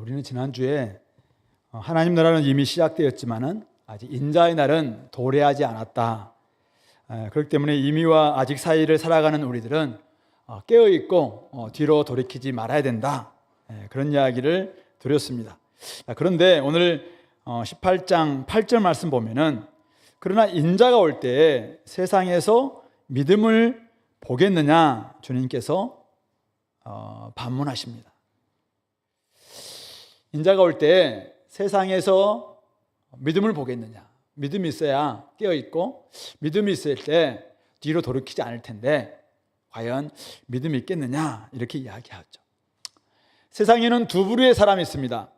우리는 지난주에 하나님 나라는 이미 시작되었지만은 아직 인자의 날은 도래하지 않았다. 그렇기 때문에 이미와 아직 사이를 살아가는 우리들은 깨어있고 뒤로 돌이키지 말아야 된다. 그런 이야기를 드렸습니다. 그런데 오늘 18장 8절 말씀 보면은 그러나 인자가 올 때 세상에서 믿음을 보겠느냐 주님께서 반문하십니다. 인자가 올 때 세상에서 믿음을 보겠느냐. 믿음이 있어야 깨어있고 믿음이 있을 때 뒤로 돌이키지 않을 텐데 과연 믿음이 있겠느냐 이렇게 이야기하죠. 세상에는 두 부류의 사람이 있습니다.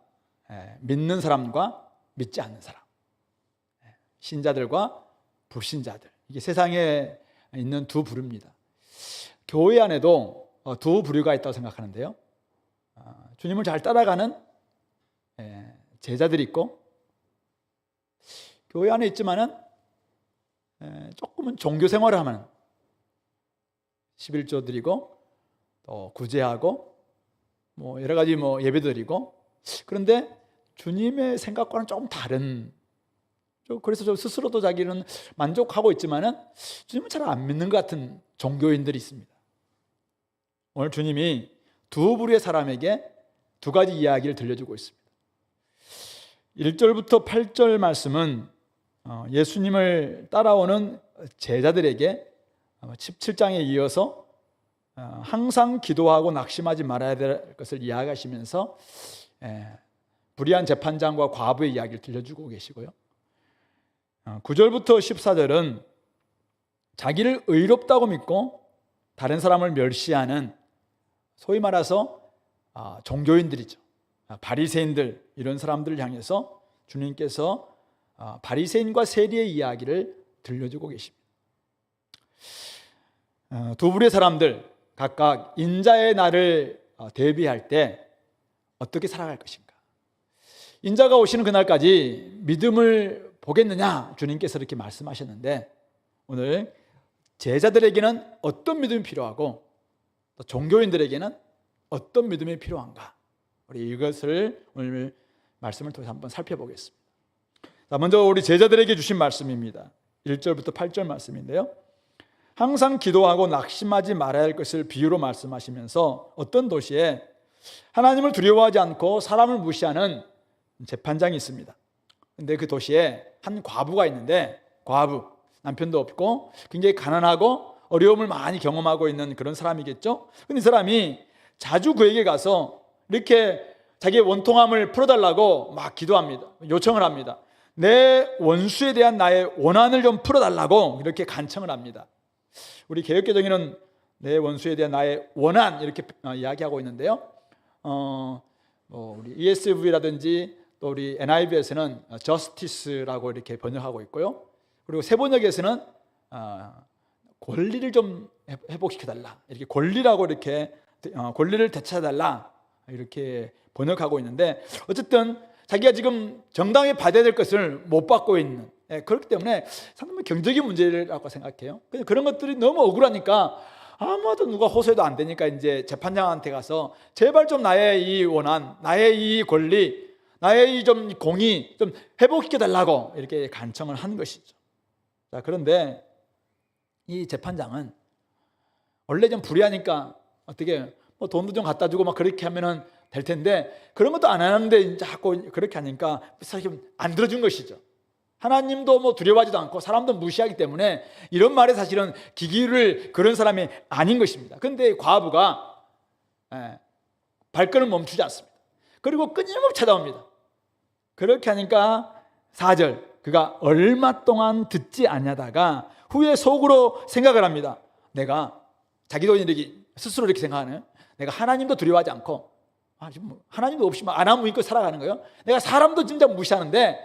믿는 사람과 믿지 않는 사람. 신자들과 불신자들. 이게 세상에 있는 두 부류입니다. 교회 안에도 두 부류가 있다고 생각하는데요. 주님을 잘 따라가는 제자들이 있고 교회 안에 있지만은 조금은 종교 생활을 하면 11조 드리고 또 구제하고 여러 가지 예배 드리고 그런데 주님의 생각과는 조금 다른 그래서 스스로도 자기는 만족하고 있지만은 주님은 잘 안 믿는 것 같은 종교인들이 있습니다. 오늘 주님이 두 부류의 사람에게 두 가지 이야기를 들려주고 있습니다. 1절부터 8절 말씀은 예수님을 따라오는 제자들에게 17장에 이어서 항상 기도하고 낙심하지 말아야 될 것을 이야기하시면서 불의한 재판장과 과부의 이야기를 들려주고 계시고요. 9절부터 14절은 자기를 의롭다고 믿고 다른 사람을 멸시하는 소위 말해서 종교인들이죠. 바리새인들 이런 사람들을 향해서 주님께서 바리새인과 세리의 이야기를 들려주고 계십니다. 두 부류의 사람들 각각 인자의 날을 대비할 때 어떻게 살아갈 것인가. 인자가 오시는 그날까지 믿음을 보겠느냐 주님께서 이렇게 말씀하셨는데 오늘 제자들에게는 어떤 믿음이 필요하고 또 종교인들에게는 어떤 믿음이 필요한가 우리 이것을 오늘 말씀을 통해서 한번 살펴보겠습니다. 자, 먼저 우리 제자들에게 주신 말씀입니다. 1절부터 8절 말씀인데요. 항상 기도하고 낙심하지 말아야 할 것을 비유로 말씀하시면서 어떤 도시에 하나님을 두려워하지 않고 사람을 무시하는 재판장이 있습니다. 근데 그 도시에 한 과부가 있는데 과부, 남편도 없고 굉장히 가난하고 어려움을 많이 경험하고 있는 그런 사람이겠죠. 근데 이 사람이 자주 그에게 가서 이렇게 자기의 원통함을 풀어달라고 막 기도합니다. 요청을 합니다. 내 원수에 대한 나의 원한을 좀 풀어달라고 이렇게 간청을 합니다. 우리 개역개정에는 내 원수에 대한 나의 원한 이렇게 이야기하고 있는데요. 우리 ESV라든지 또 우리 NIV에서는 justice라고 이렇게 번역하고 있고요. 그리고 세번역에서는 권리를 좀 회복시켜달라 이렇게 권리라고 이렇게 권리를 되찾아달라 이렇게 번역하고 있는데 어쨌든 자기가 지금 정당히 받아야 될 것을 못 받고 있는 그렇기 때문에 상당히 경제적인 문제라고 생각해요. 그런 것들이 너무 억울하니까 아무도 누가 호소해도 안 되니까 이제 재판장한테 가서 제발 좀 나의 이 원한, 나의 이 권리, 나의 이 좀 공의 좀 회복시켜 달라고 이렇게 간청을 한 것이죠. 자, 그런데 이 재판장은 원래 좀 불의하니까 어떻게 돈도 좀 갖다 주고 막 그렇게 하면은 될 텐데 그런 것도 안 하는데 이제 자꾸 그렇게 하니까 사실 안 들어준 것이죠. 하나님도 두려워하지도 않고 사람도 무시하기 때문에 이런 말에 사실은 기기를 그런 사람이 아닌 것입니다. 그런데 과부가 발걸음 멈추지 않습니다. 그리고 끊임없이 찾아옵니다. 그렇게 하니까 4절 그가 얼마 동안 듣지 아니하다가 후에 속으로 생각을 합니다. 내가 자기도 이렇게 스스로 이렇게 생각하는 내가 하나님도 두려워하지 않고 하나님도 없이 안 아무 믿고 살아가는 거예요. 내가 사람도 진짜 무시하는데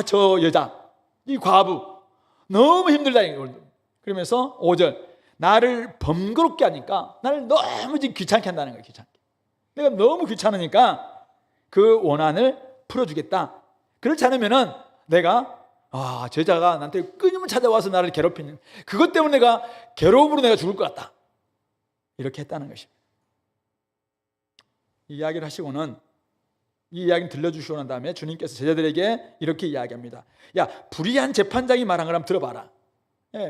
저 여자 이 과부 너무 힘들다 그러면서 5절 나를 번거롭게 하니까 나를 너무 귀찮게 한다는 거예요. 귀찮게 내가 너무 귀찮으니까 그 원한을 풀어주겠다. 그렇지 않으면은 내가 제자가 나한테 끊임없이 찾아와서 나를 괴롭히는 그것 때문에 내가 괴로움으로 내가 죽을 것 같다 이렇게 했다는 것입니다. 이 이야기를 하시고는 이 이야기를 들려주시고 난 다음에 주님께서 제자들에게 이렇게 이야기합니다. 야, 불의한 재판장이 말한 걸 한번 들어봐라.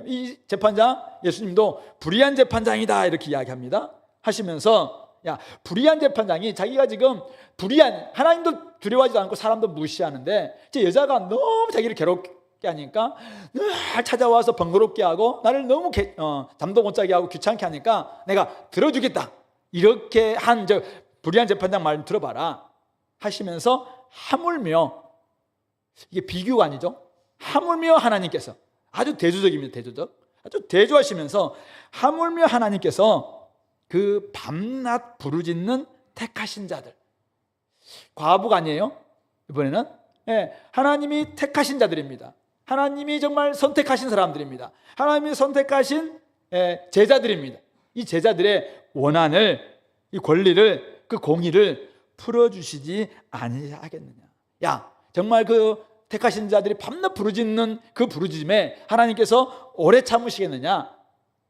이 재판장, 예수님도 불의한 재판장이다 이렇게 이야기합니다. 하시면서 야, 불의한 재판장이 자기가 지금 불의한, 하나님도 두려워하지도 않고 사람도 무시하는데 제 여자가 너무 자기를 괴롭게 하니까 늘 찾아와서 번거롭게 하고 나를 너무 잠도 못 자게 하고 귀찮게 하니까 내가 들어주겠다. 이렇게 한 저 불의한 재판장 말 들어봐라 하시면서 하물며, 이게 비교가 아니죠. 하물며 하나님께서, 아주 대조적입니다. 대조적. 아주 대조하시면서 하물며 하나님께서 그 밤낮 부르짖는 택하신 자들, 과부가 아니에요. 이번에는 하나님이 택하신 자들입니다. 하나님이 정말 선택하신 사람들입니다. 하나님이 선택하신 제자들입니다. 이 제자들의 원한을, 이 권리를, 그 공의를 풀어주시지 아니하겠느냐. 야, 정말 그 택하신 자들이 밤낮 부르짖는 그 부르짖음에 하나님께서 오래 참으시겠느냐?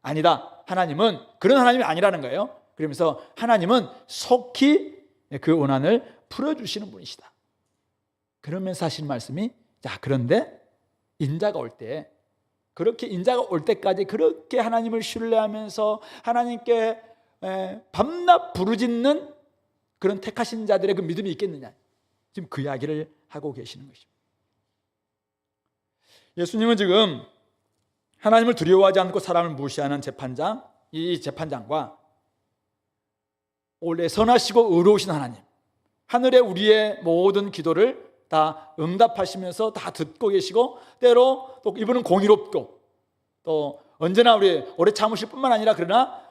아니다. 하나님은 그런 하나님이 아니라는 거예요. 그러면서 하나님은 속히 그 원한을 풀어주시는 분이시다. 그러면서 하시는 말씀이, 자, 그런데 인자가 올 때, 그렇게 인자가 올 때까지 그렇게 하나님을 신뢰하면서 하나님께 밤낮 부르짖는 그런 택하신 자들의 그 믿음이 있겠느냐. 지금 그 이야기를 하고 계시는 것입니다. 예수님은 지금 하나님을 두려워하지 않고 사람을 무시하는 재판장, 이 재판장과 원래 선하시고 의로우신 하나님, 하늘에 우리의 모든 기도를 다 응답하시면서 다 듣고 계시고, 때로 또 이분은 공의롭고 또 언제나 우리 오래 참으실 뿐만 아니라 그러나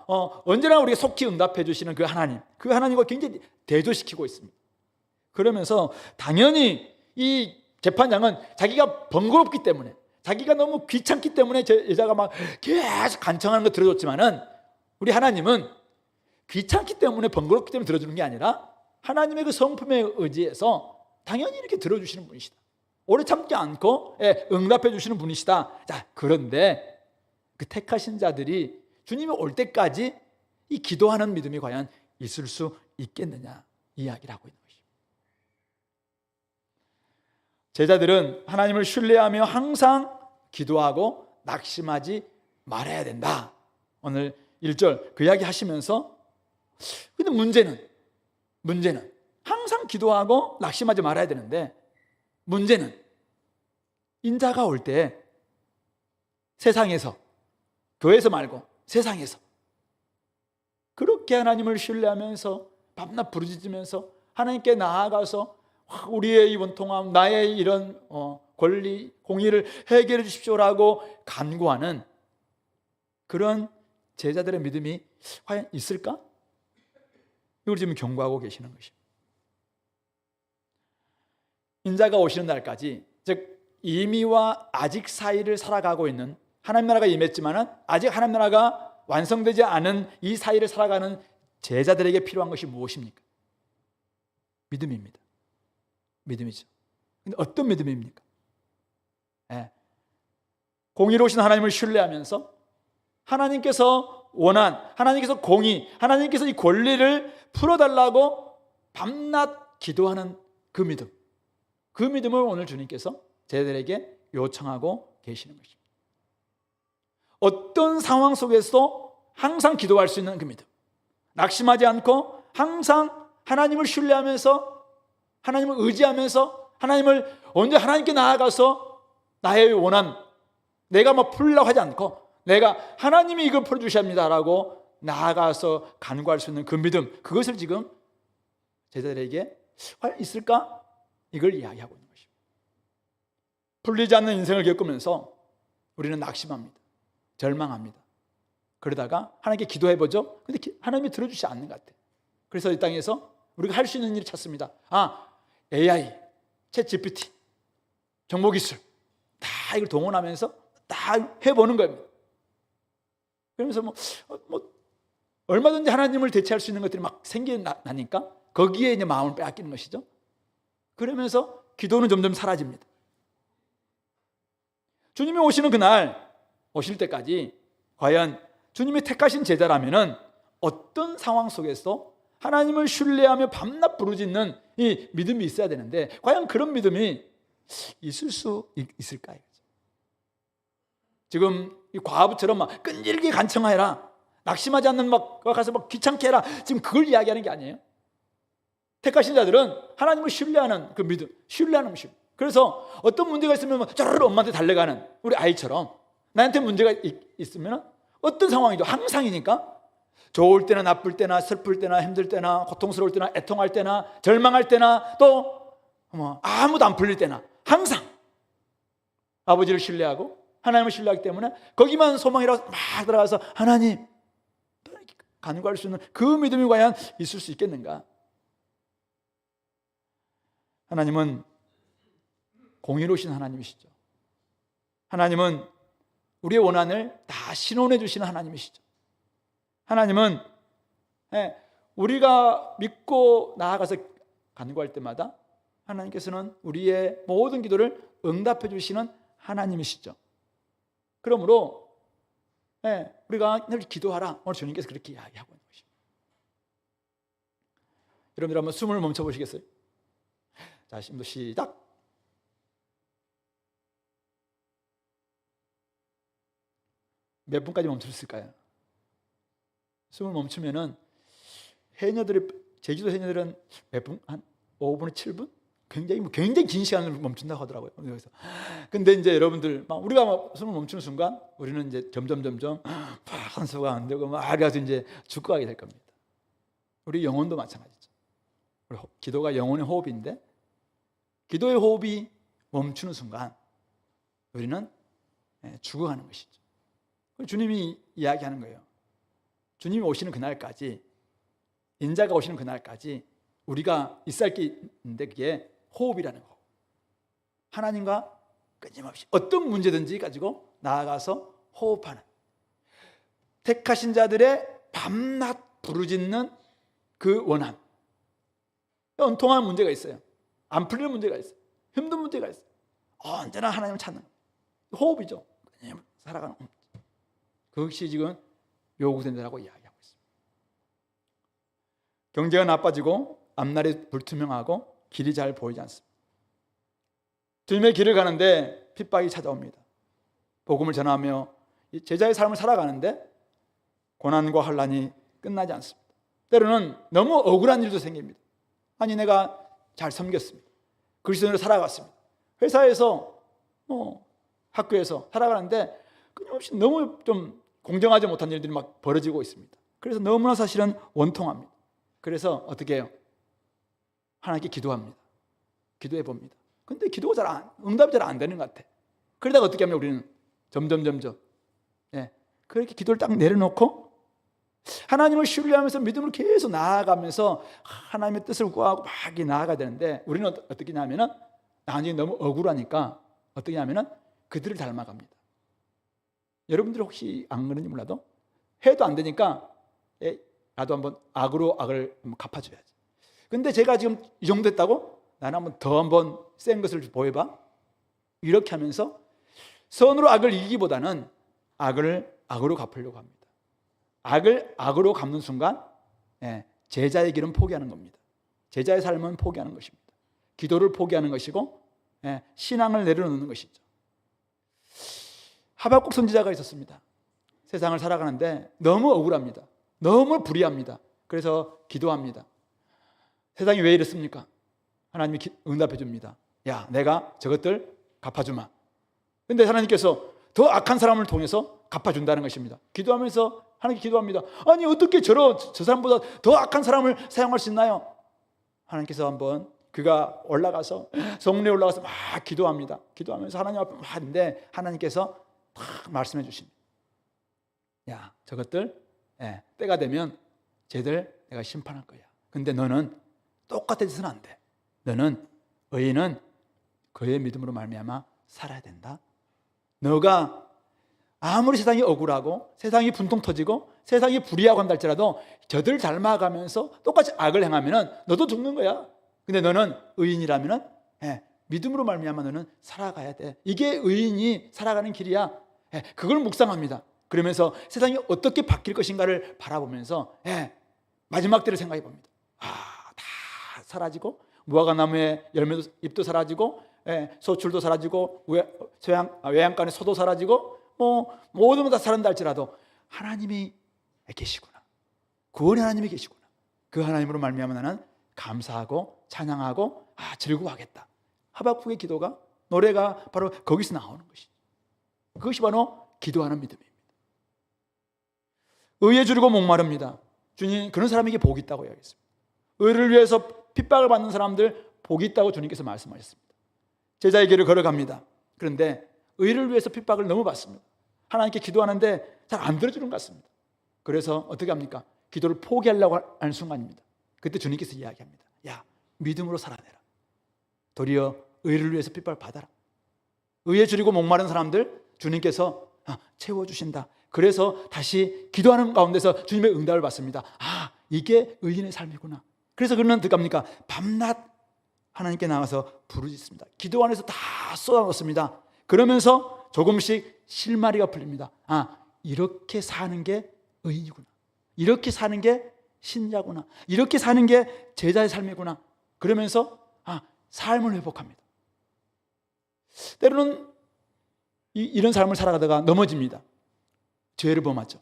언제나 우리에게 속히 응답해 주시는 그 하나님, 그 하나님과 굉장히 대조시키고 있습니다. 그러면서 당연히 이 재판장은 자기가 번거롭기 때문에, 자기가 너무 귀찮기 때문에 여자가 막 계속 간청하는 거 들어줬지만은, 우리 하나님은 귀찮기 때문에, 번거롭기 때문에 들어주는 게 아니라 하나님의 그 성품에 의지해서 당연히 이렇게 들어주시는 분이시다. 오래 참지 않고 응답해 주시는 분이시다. 자, 그런데 그 택하신 자들이 주님이 올 때까지 이 기도하는 믿음이 과연 있을 수 있겠느냐, 이야기를 하고 있는 것입니다. 제자들은 하나님을 신뢰하며 항상 기도하고 낙심하지 말아야 된다. 오늘 1절 그 이야기 하시면서, 근데 문제는 항상 기도하고 낙심하지 말아야 되는데, 문제는 인자가 올 때 세상에서, 교회에서 말고 세상에서 그렇게 하나님을 신뢰하면서 밤낮 부르짖으면서 하나님께 나아가서 우리의 이 원통함, 나의 이런 권리, 공의를 해결해 주십시오라고 간구하는 그런 제자들의 믿음이 과연 있을까? 이걸 지금 경고하고 계시는 것입니다. 인자가 오시는 날까지, 즉 이미와 아직 사이를 살아가고 있는, 하나님 나라가 임했지만 아직 하나님 나라가 완성되지 않은 이 사이를 살아가는 제자들에게 필요한 것이 무엇입니까? 믿음입니다. 믿음이죠. 근데 어떤 믿음입니까? 공의로우신 하나님을 신뢰하면서 하나님께서 원한, 하나님께서 공의, 하나님께서 이 권리를 풀어달라고 밤낮 기도하는 그 믿음, 그 믿음을 오늘 주님께서 제자들에게 요청하고 계시는 것입니다. 어떤 상황 속에서도 항상 기도할 수 있는 그 믿음, 낙심하지 않고 항상 하나님을 신뢰하면서, 하나님을 의지하면서, 하나님을 언제 하나님께 나아가서 나의 원한, 내가 뭐 풀려고 하지 않고 내가 하나님이 이걸 풀어주셔야 합니다라고 나아가서 간구할 수 있는 그 믿음, 그것을 지금 제자들에게 과연 있을까? 이걸 이야기하고 있는 것입니다. 풀리지 않는 인생을 겪으면서 우리는 낙심합니다. 절망합니다. 그러다가 하나님께 기도해보죠. 근데 하나님이 들어주지 않는 것 같아요. 그래서 이 땅에서 우리가 할 수 있는 일을 찾습니다. AI, 챗 GPT, 정보기술 다 이걸 동원하면서 다 해보는 겁니다. 그러면서 얼마든지 하나님을 대체할 수 있는 것들이 막 생겨나니까 거기에 이제 마음을 빼앗기는 것이죠. 그러면서 기도는 점점 사라집니다. 주님이 오시는 그날, 오실 때까지 과연 주님이 택하신 제자라면은 어떤 상황 속에서 하나님을 신뢰하며 밤낮 부르짖는 이 믿음이 있어야 되는데 과연 그런 믿음이 있을 수 있을까요? 지금 이 과부처럼 막 끈질기게 간청하여라, 낙심하지 않는 막 가서 막 귀찮게 해라, 지금 그걸 이야기하는 게 아니에요. 택하신 자들은 하나님을 신뢰하는 그 믿음, 신뢰하는 믿음. 그래서 어떤 문제가 있으면 저르르 엄마한테 달려가는 우리 아이처럼, 나한테 문제가 있으면 어떤 상황이도 항상이니까, 좋을 때나 나쁠 때나 슬플 때나 힘들 때나 고통스러울 때나 애통할 때나 절망할 때나 또 아무도 안 풀릴 때나 항상 아버지를 신뢰하고 하나님을 신뢰하기 때문에 거기만 소망이라고 막 들어가서 하나님 간구할 수 있는 그 믿음이 과연 있을 수 있겠는가? 하나님은 공의로우신 하나님이시죠. 하나님은 우리의 원한을 다 신원해 주시는 하나님이시죠. 하나님은 우리가 믿고 나아가서 간구할 때마다 하나님께서는 우리의 모든 기도를 응답해 주시는 하나님이시죠. 그러므로 우리가 늘 기도하라, 오늘 주님께서 그렇게 이야기하고 있는 것입니다. 여러분들 한번 숨을 멈춰 보시겠어요? 자, 심도 시작. 몇 분까지 멈출 수 있을까요? 숨을 멈추면은 제주도 해녀들은 몇 분? 한 5분에 7분? 굉장히 긴 시간을 멈춘다고 하더라고요. 여기서. 근데 이제 여러분들 우리가 막 숨을 멈추는 순간 우리는 이제 점점 한수가 안 되고 막 그래서 이제 죽고 가게 될 겁니다. 우리 영혼도 마찬가지죠. 우리 기도가 영혼의 호흡인데 기도의 호흡이 멈추는 순간 우리는 죽어가는 것이죠. 주님이 이야기하는 거예요. 주님이 오시는 그날까지, 인자가 오시는 그날까지 우리가 있어야 할 게 있는데 그게 호흡이라는 거. 하나님과 끊임없이 어떤 문제든지 가지고 나아가서 호흡하는, 택하신 자들의 밤낮 부르짖는 그 원함. 온통한 문제가 있어요. 안 풀리는 문제가 있어요. 힘든 문제가 있어요. 언제나 하나님을 찾는 호흡이죠. 살아가는 호흡. 그것이 지금 요구된다고 이야기하고 있습니다. 경제가 나빠지고 앞날이 불투명하고 길이 잘 보이지 않습니다. 주님의 길을 가는데 핍박이 찾아옵니다. 복음을 전하며 제자의 삶을 살아가는데 고난과 환난이 끝나지 않습니다. 때로는 너무 억울한 일도 생깁니다. 아니, 내가 잘 섬겼습니다. 그리스도인으로 살아갔습니다. 회사에서 학교에서 살아가는데 끊임없이 너무 좀 공정하지 못한 일들이 막 벌어지고 있습니다. 그래서 너무나 사실은 원통합니다. 그래서 어떻게 해요? 하나님께 기도합니다. 기도해 봅니다. 근데 기도가 응답이 잘 안 되는 것 같아. 그러다가 어떻게 하면 우리는 점점 그렇게 기도를 딱 내려놓고 하나님을 신뢰하면서 믿음을 계속 나아가면서 하나님의 뜻을 구하고 막 나아가야 되는데 우리는 어떻게 하냐면은 나중에 너무 억울하니까 어떻게 하냐면은 그들을 닮아갑니다. 여러분들 혹시 안 그런지 몰라도 해도 안 되니까 나도 한번 악으로 악을 갚아줘야지. 근데 제가 지금 이 정도 했다고 나는 한번 센 것을 보여봐. 이렇게 하면서 선으로 악을 이기기보다는 악을 악으로 갚으려고 합니다. 악을 악으로 갚는 순간 제자의 길은 포기하는 겁니다. 제자의 삶은 포기하는 것입니다. 기도를 포기하는 것이고 신앙을 내려놓는 것이죠. 하박국 선지자가 있었습니다. 세상을 살아가는데 너무 억울합니다. 너무 불의합니다. 그래서 기도합니다. 세상이 왜 이렇습니까? 하나님이 응답해 줍니다. 야, 내가 저것들 갚아주마. 근데 하나님께서 더 악한 사람을 통해서 갚아준다는 것입니다. 기도하면서 하나님께 기도합니다. 아니, 어떻게 저 사람보다 더 악한 사람을 사용할 수 있나요? 하나님께서 한번 그가 올라가서 성문에 올라가서 막 기도합니다. 기도하면서 하나님 앞에 막 하는데 하나님께서 딱 말씀해 주십니다. 야, 저것들 때가 되면 쟤들 내가 심판할 거야. 근데 너는 똑같아져서는 안 돼. 너는 의인은 그의 믿음으로 말미암아 살아야 된다. 너가 아무리 세상이 억울하고 세상이 분통 터지고 세상이 불의하고 한다 할지라도 저들 닮아가면서 똑같이 악을 행하면은 너도 죽는 거야. 근데 너는 의인이라면은 믿음으로 말미암아 너는 살아가야 돼. 이게 의인이 살아가는 길이야. 그걸 묵상합니다. 그러면서 세상이 어떻게 바뀔 것인가를 바라보면서 마지막 때를 생각해 봅니다. 다 사라지고 무화과 나무의 열매도 잎도 사라지고, 소출도 사라지고, 외양간의 소도 사라지고, 모든 것 다 사라진다 할지라도 하나님이 계시구나, 구원의 하나님이 계시구나, 그 하나님으로 말미암아 나는 감사하고 찬양하고 즐거워하겠다. 하박국의 기도가, 노래가 바로 거기서 나오는 것이죠. 그것이 바로 기도하는 믿음입니다. 의에 주리고 목마릅니다. 주님, 그런 사람에게 복이 있다고 이야기했습니다. 의를 위해서 핍박을 받는 사람들 복이 있다고 주님께서 말씀하셨습니다. 제자의 길을 걸어갑니다. 그런데 의를 위해서 핍박을 너무 받습니다. 하나님께 기도하는데 잘 안 들어주는 것 같습니다. 그래서 어떻게 합니까? 기도를 포기하려고 하는 순간입니다. 그때 주님께서 이야기합니다. 야, 믿음으로 살아내라. 도리어 의를 위해서 핍박을 받아라. 의에 줄이고 목마른 사람들 주님께서 채워주신다. 그래서 다시 기도하는 가운데서 주님의 응답을 받습니다. 이게 의인의 삶이구나. 그래서 그는 어떻게 합니까? 밤낮 하나님께 나가서 부르짖습니다. 기도 안에서 다 쏟아놓습니다. 그러면서 조금씩 실마리가 풀립니다. 이렇게 사는 게 의인이구나. 이렇게 사는 게 신자구나. 이렇게 사는 게 제자의 삶이구나. 그러면서 삶을 회복합니다. 때로는 이런 삶을 살아가다가 넘어집니다. 죄를 범하죠.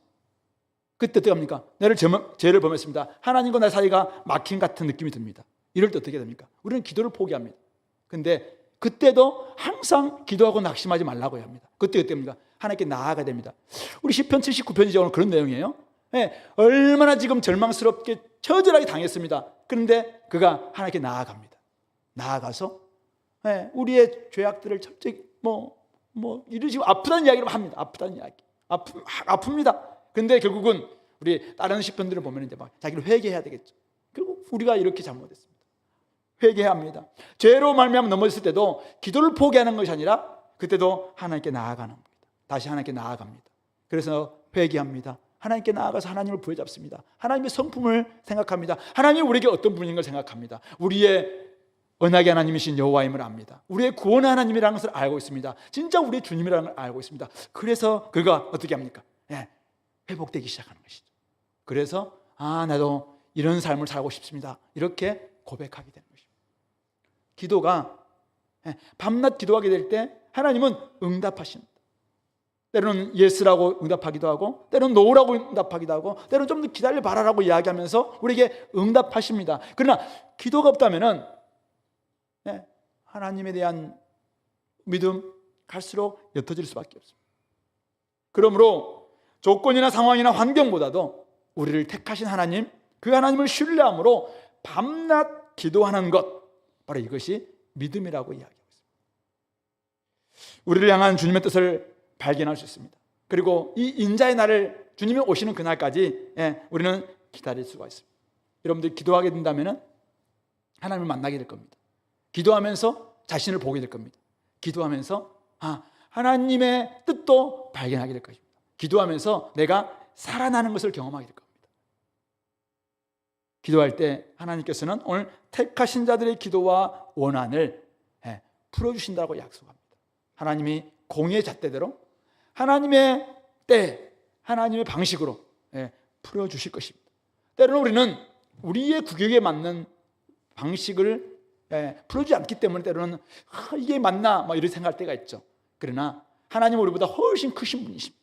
그때 어떻게 합니까? 내가 죄를 범했습니다. 하나님과 내 사이가 막힌 같은 느낌이 듭니다. 이럴 때 어떻게 됩니까? 우리는 기도를 포기합니다. 근데 그때도 항상 기도하고 낙심하지 말라고 합니다. 그때 어떻게 됩니까? 하나님께 나아가야 됩니다. 우리 시편 79편이죠. 오늘 그런 내용이에요. 얼마나 지금 절망스럽게 처절하게 당했습니다. 그런데 그가 하나님께 나아갑니다. 나아가서 우리의 죄악들을 철저히 이러시고 아프다는 이야기를 합니다. 아프다는 이야기. 아픕니다. 근데 결국은 우리 다른 시편들을 보면 이제 막 자기를 회개해야 되겠죠. 결국 우리가 이렇게 잘못했습니다. 회개해야 합니다. 죄로 말미암아 넘어졌을 때도 기도를 포기하는 것이 아니라 그때도 하나님께 나아가는 겁니다. 다시 하나님께 나아갑니다. 그래서 회개합니다. 하나님께 나아가서 하나님을 부여잡습니다. 하나님의 성품을 생각합니다. 하나님이 우리에게 어떤 분인 걸 생각합니다. 우리의 언약의 하나님이신 여호와임을 압니다. 우리의 구원의 하나님이라는 것을 알고 있습니다. 진짜 우리의 주님이라는 걸 알고 있습니다. 그래서 그가 어떻게 합니까? 회복되기 시작하는 것이죠. 그래서 나도 이런 삶을 살고 싶습니다. 이렇게 고백하게 되는 것입니다. 기도가 밤낮 기도하게 될 때 하나님은 응답하십니다. 때로는 예스라고 응답하기도 하고, 때로는 노라고 응답하기도 하고, 때로는 좀 더 기다려 봐라라고 이야기하면서 우리에게 응답하십니다. 그러나 기도가 없다면은 하나님에 대한 믿음 갈수록 옅어질 수밖에 없습니다. 그러므로 조건이나 상황이나 환경보다도 우리를 택하신 하나님, 그 하나님을 신뢰함으로 밤낮 기도하는 것, 바로 이것이 믿음이라고 이야기하고 있습니다. 우리를 향한 주님의 뜻을 발견할 수 있습니다. 그리고 이 인자의 날을, 주님이 오시는 그날까지 우리는 기다릴 수가 있습니다. 여러분들이 기도하게 된다면 하나님을 만나게 될 겁니다. 기도하면서 자신을 보게 될 겁니다. 기도하면서 하나님의 뜻도 발견하게 될 것입니다. 기도하면서 내가 살아나는 것을 경험하게 될 겁니다. 기도할 때 하나님께서는 오늘 택하신 자들의 기도와 원한을 풀어주신다고 약속합니다. 하나님이 공의의 잣대대로 하나님의 때, 하나님의 방식으로 풀어주실 것입니다. 때로는 우리는 우리의 구격에 맞는 방식을 풀어주지 않기 때문에 때로는 이게 맞나 이렇게 생각할 때가 있죠. 그러나 하나님은 우리보다 훨씬 크신 분이십니다.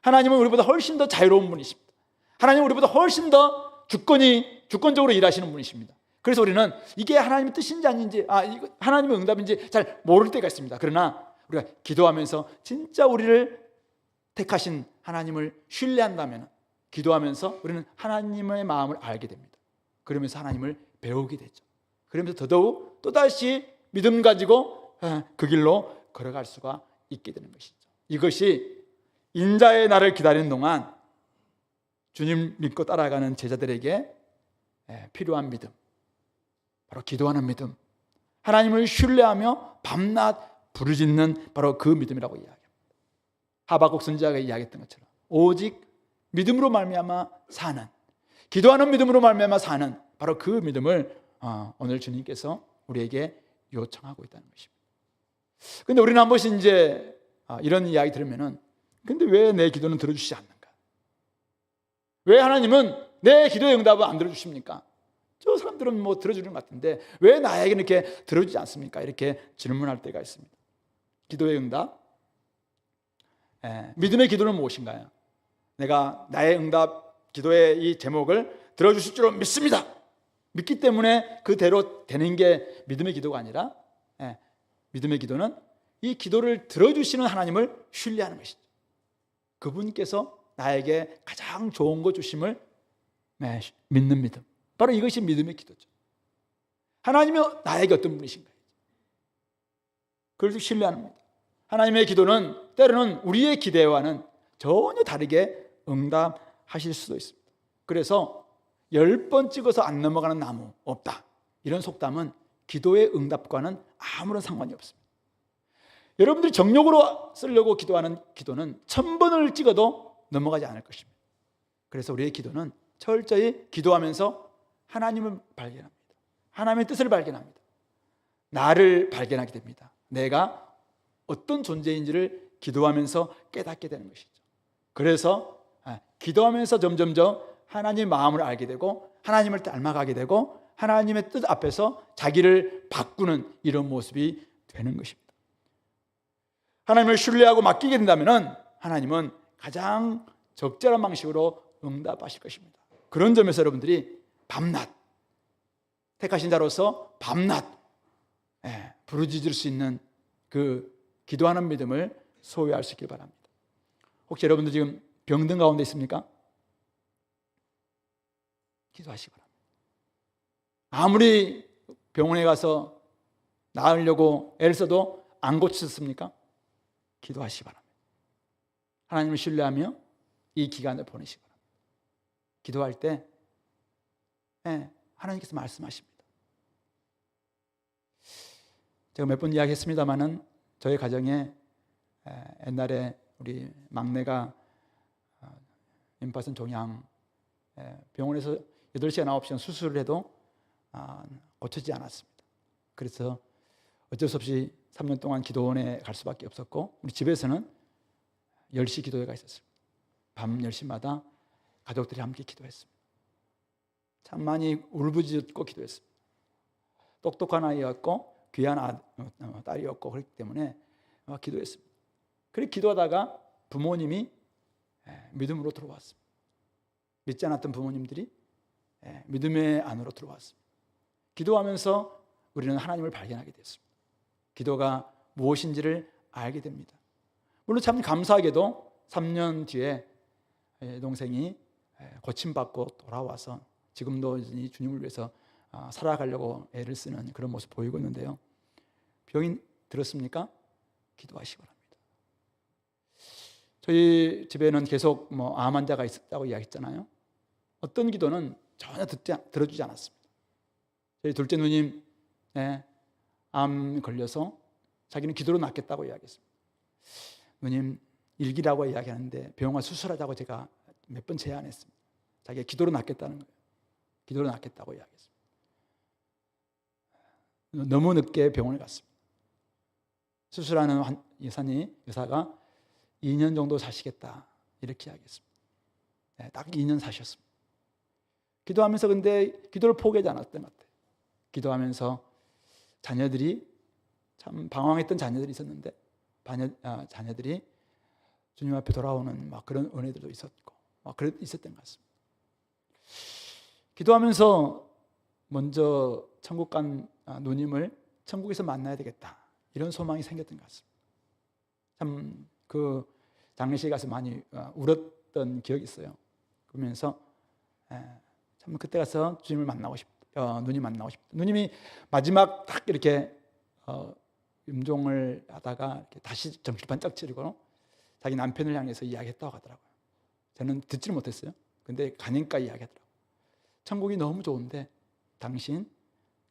하나님은 우리보다 훨씬 더 자유로운 분이십니다. 하나님은 우리보다 훨씬 더 주권적으로 일하시는 분이십니다. 그래서 우리는 이게 하나님의 뜻인지 아닌지, 이거 하나님의 응답인지 잘 모를 때가 있습니다. 그러나 우리가 기도하면서 진짜 우리를 택하신 하나님을 신뢰한다면, 기도하면서 우리는 하나님의 마음을 알게 됩니다. 그러면서 하나님을 배우게 되죠. 그러면서 더더욱 또다시 믿음 가지고 그 길로 걸어갈 수가 있게 되는 것이죠. 이것이 인자의 날을 기다리는 동안 주님 믿고 따라가는 제자들에게 필요한 믿음, 바로 기도하는 믿음, 하나님을 신뢰하며 밤낮 부르짖는 바로 그 믿음이라고 이야기합니다. 하박국 선지자가 이야기했던 것처럼 오직 믿음으로 말미암아 사는, 기도하는 믿음으로 말미암아 사는 바로 그 믿음을 오늘 주님께서 우리에게 요청하고 있다는 것입니다. 근데 우리는 한 번씩 이제 이런 이야기 들으면은, 근데 왜 내 기도는 들어주시지 않는가? 왜 하나님은 내 기도의 응답을 안 들어주십니까? 저 사람들은 뭐 들어주는 것 같은데 왜 나에게는 이렇게 들어주지 않습니까? 이렇게 질문할 때가 있습니다. 기도의 응답, 믿음의 기도는 무엇인가요? 내가 나의 응답 기도의 이 제목을 들어주실 줄 믿습니다. 믿기 때문에 그대로 되는 게 믿음의 기도가 아니라, 믿음의 기도는 이 기도를 들어주시는 하나님을 신뢰하는 것이죠. 그분께서 나에게 가장 좋은 것 주심을 믿는 믿음, 바로 이것이 믿음의 기도죠. 하나님이 나에게 어떤 분이신가요? 그걸 신뢰합니다. 하나님의 기도는 때로는 우리의 기대와는 전혀 다르게 응답하실 수도 있습니다. 그래서 10번 찍어서 안 넘어가는 나무 없다, 이런 속담은 기도의 응답과는 아무런 상관이 없습니다. 여러분들이 정욕으로 쓰려고 기도하는 기도는 1000번을 찍어도 넘어가지 않을 것입니다. 그래서 우리의 기도는 철저히 기도하면서 하나님을 발견합니다. 하나님의 뜻을 발견합니다. 나를 발견하게 됩니다. 내가 어떤 존재인지를 기도하면서 깨닫게 되는 것이죠. 그래서 기도하면서 점점점 하나님의 마음을 알게 되고 하나님을 닮아가게 되고 하나님의 뜻 앞에서 자기를 바꾸는 이런 모습이 되는 것입니다. 하나님을 신뢰하고 맡기게 된다면 하나님은 가장 적절한 방식으로 응답하실 것입니다. 그런 점에서 여러분들이 밤낮 택하신 자로서 밤낮 부르짖을 수 있는 그 기도하는 믿음을 소유할 수 있길 바랍니다. 혹시 여러분들 지금 병든 가운데 있습니까? 기도하시기 바랍니다. 아무리 병원에 가서 나으려고 애를 써도 안 고치셨습니까? 기도하시기 바랍니다. 하나님을 신뢰하며 이 기간을 보내시기 바랍니다. 기도할 때 하나님께서 말씀하십니다. 제가 몇 번 이야기했습니다마는 저희 가정에 옛날에 우리 막내가 임파선 종양 병원에서 8시간 9시간 수술을 해도 고쳐지지 않았습니다. 그래서 어쩔 수 없이 3년 동안 기도원에 갈 수밖에 없었고 우리 집에서는 10시 기도회가 있었습니다. 밤 10시마다 가족들이 함께 기도했습니다. 참 많이 울부짖고 기도했습니다. 똑똑한 아이였고 귀한 딸이었고 그렇기 때문에 기도했습니다. 그렇게 기도하다가 부모님이 믿음으로 들어왔습니다. 믿지 않았던 부모님들이 믿음의 안으로 들어왔습니다. 기도하면서 우리는 하나님을 발견하게 됐습니다. 기도가 무엇인지를 알게 됩니다. 물론 참 감사하게도 3년 뒤에 동생이 고침받고 돌아와서 지금도 주님을 위해서 살아가려고 애를 쓰는 그런 모습 보이고 있는데요. 병이 들었습니까? 기도하시기 바랍니다. 저희 집에는 계속 암 환자가 있었다고 이야기했잖아요. 어떤 기도는 전혀 들어주지 않았습니다. 저희 둘째 누님 암 걸려서 자기는 기도로 낫겠다고 이야기했습니다. 누님 일기라고 이야기하는데 병원 수술하자고 제가 몇 번 제안했습니다. 자기가 기도로 낫겠다는 거예요. 기도로 낫겠다고 이야기했습니다. 너무 늦게 병원에 갔습니다. 수술하는 의사가 2년 정도 사시겠다 이렇게 이야기했습니다. 딱 2년 사셨습니다. 기도하면서 근데 기도를 포기하지 않았던 것 같아요. 기도하면서 자녀들이 참 방황했던 자녀들이 있었는데 자녀들이 주님 앞에 돌아오는 그런 은혜들도 있었고 있었던 것 같습니다. 기도하면서 먼저 천국 간 누님을 천국에서 만나야 되겠다 이런 소망이 생겼던 것 같습니다. 참 그 장례식에 가서 많이 울었던 기억이 있어요. 그러면서 참 그때 가서 주님을 만나고 싶다, 누님 만나고 싶다. 누님이 마지막 딱 이렇게 임종을 하다가 이렇게 다시 정신 반짝 차리고 자기 남편을 향해서 이야기했다고 하더라고요. 저는 듣지를 못했어요. 근데 가니까 이야기하더라고요. 천국이 너무 좋은데 당신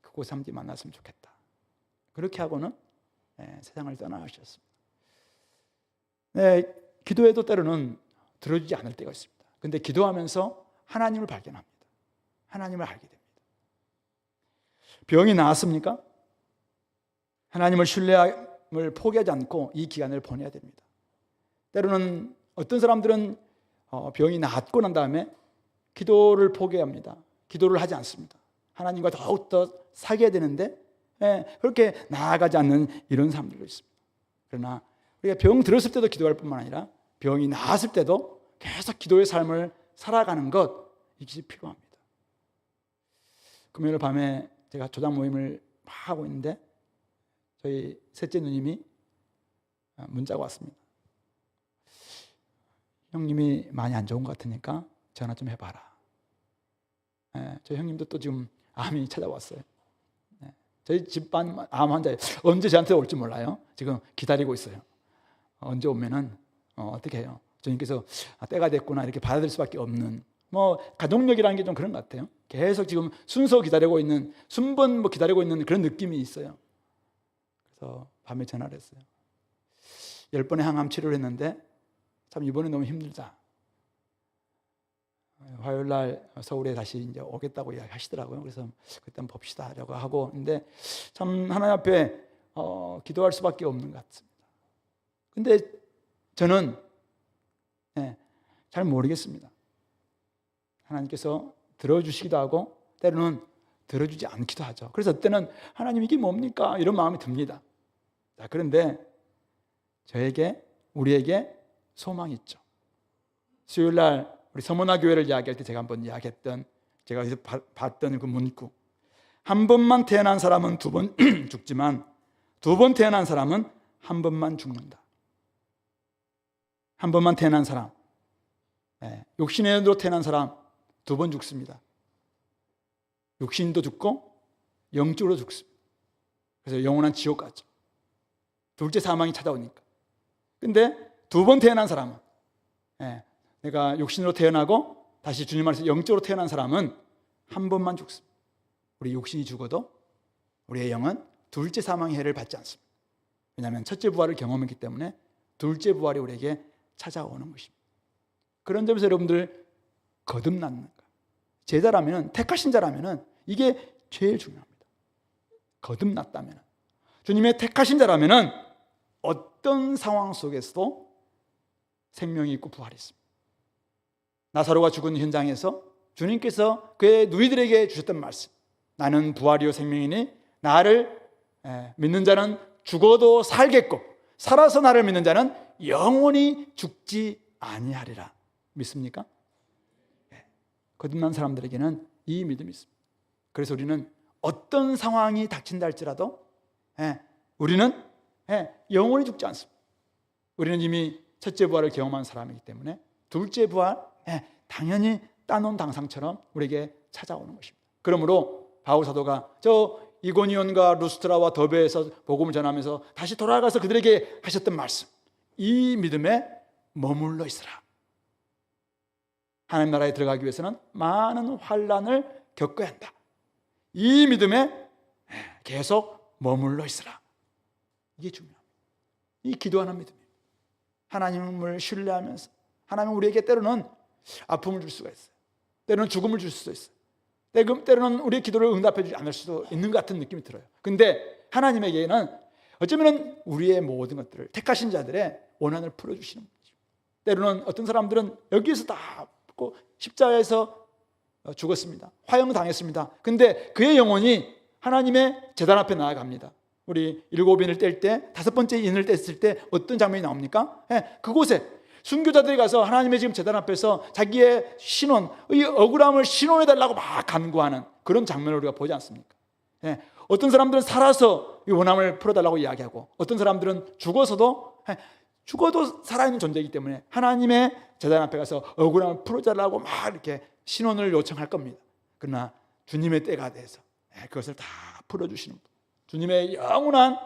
그곳에 함께 만났으면 좋겠다. 그렇게 하고는 세상을 떠나가셨습니다. 기도해도 때로는 들어주지 않을 때가 있습니다. 근데 기도하면서 하나님을 발견합니다. 하나님을 알게 됩니다. 병이 나았습니까? 하나님을 신뢰함을 포기하지 않고 이 기간을 보내야 됩니다. 때로는 어떤 사람들은 병이 낫고 난 다음에 기도를 포기합니다. 기도를 하지 않습니다. 하나님과 더욱더 사귀어야 되는데 그렇게 나아가지 않는 이런 사람들도 있습니다. 그러나 우리가 병 들었을 때도 기도할 뿐만 아니라 병이 나았을 때도 계속 기도의 삶을 살아가는 것, 이것이 필요합니다. 금요일 밤에 제가 조장 모임을 하고 있는데 저희 셋째 누님이 문자가 왔습니다. 형님이 많이 안 좋은 것 같으니까 전화 좀 해봐라. 저희 형님도 또 지금 암이 찾아왔어요. 저희 집안 암 환자예요. 언제 저한테 올지 몰라요. 지금 기다리고 있어요. 언제 오면은 어떻게 해요? 주님께서 때가 됐구나 이렇게 받아들일 수밖에 없는, 가족력이라는 게 좀 그런 것 같아요. 계속 지금 순서 기다리고 있는, 순번 기다리고 있는 그런 느낌이 있어요. 그래서 밤에 전화를 했어요. 10번의 항암 치료를 했는데 참 이번에 너무 힘들다. 화요일 날 서울에 다시 이제 오겠다고 이야기하시더라고요. 그래서 그때 한번 봅시다라고 하고, 근데 참 하나님 앞에 기도할 수밖에 없는 것 같습니다. 근데 저는 잘 모르겠습니다. 하나님께서 들어주시기도 하고 때로는 들어주지 않기도 하죠. 그래서 그때는 하나님 이게 뭡니까? 이런 마음이 듭니다. 자, 그런데 우리에게 소망이 있죠. 수요일 날 우리 서문화 교회를 이야기할 때 제가 한번 이야기했던, 제가 봤던 그 문구, 한 번만 태어난 사람은 2번 죽지만 2번 태어난 사람은 한 번만 죽는다. 한 번만 태어난 사람, 육신으로 태어난 사람 2번 죽습니다. 육신도 죽고 영적으로 죽습니다. 그래서 영원한 지옥 가죠. 둘째 사망이 찾아오니까. 근데 2번 태어난 사람은, 내가 육신으로 태어나고 다시 주님 안에서 영적으로 태어난 사람은 한 번만 죽습니다. 우리 육신이 죽어도 우리의 영은 둘째 사망의 해를 받지 않습니다. 왜냐하면 첫째 부활을 경험했기 때문에 둘째 부활이 우리에게 찾아오는 것입니다. 그런 점에서 여러분들 거듭나는 것, 제자라면, 택하신 자라면 이게 제일 중요합니다. 거듭났다면, 주님의 택하신 자라면 어떤 상황 속에서도 생명이 있고 부활이 있습니다. 나사로가 죽은 현장에서 주님께서 그의 누이들에게 주셨던 말씀, 나는 부활이요 생명이니 나를 믿는 자는 죽어도 살겠고 살아서 나를 믿는 자는 영원히 죽지 아니하리라. 믿습니까? 거듭난 사람들에게는 이 믿음이 있습니다. 그래서 우리는 어떤 상황이 닥친다 할지라도 우리는 영원히 죽지 않습니다. 우리는 이미 첫째 부활을 경험한 사람이기 때문에 둘째 부활, 당연히 따놓은 당상처럼 우리에게 찾아오는 것입니다. 그러므로 바울 사도가 저 이고니온과 루스트라와 더베에서 복음을 전하면서 다시 돌아가서 그들에게 하셨던 말씀, 이 믿음에 머물러 있으라. 하나님 나라에 들어가기 위해서는 많은 환난을 겪어야 한다. 이 믿음에 계속 머물러 있으라. 이게 중요합니다. 이 기도하는 믿음입니다. 하나님을 신뢰하면서, 하나님은 우리에게 때로는 아픔을 줄 수가 있어요. 때로는 죽음을 줄 수도 있어요. 때로는 우리의 기도를 응답해 주지 않을 수도 있는 것 같은 느낌이 들어요. 근데 하나님에게는 어쩌면 우리의 모든 것들을, 택하신 자들의 원한을 풀어주시는 거죠. 때로는 어떤 사람들은 여기에서 다 십자가에서 죽었습니다. 화형당했습니다. 근데 그의 영혼이 하나님의 제단 앞에 나아갑니다. 우리 7인을 뗄 때 5번째 인을 뗐을 때 어떤 장면이 나옵니까? 그곳에 순교자들이 가서 하나님의 지금 제단 앞에서 자기의 신원, 이 억울함을 신원해달라고 막 간구하는 그런 장면을 우리가 보지 않습니까? 어떤 사람들은 살아서 이 원함을 풀어달라고 이야기하고, 어떤 사람들은 죽어도 살아있는 존재이기 때문에 하나님의 제단 앞에 가서 억울함을 풀어달라고 막 이렇게 신원을 요청할 겁니다. 그러나 주님의 때가 돼서 그것을 다 풀어주시는 분, 주님의 영원한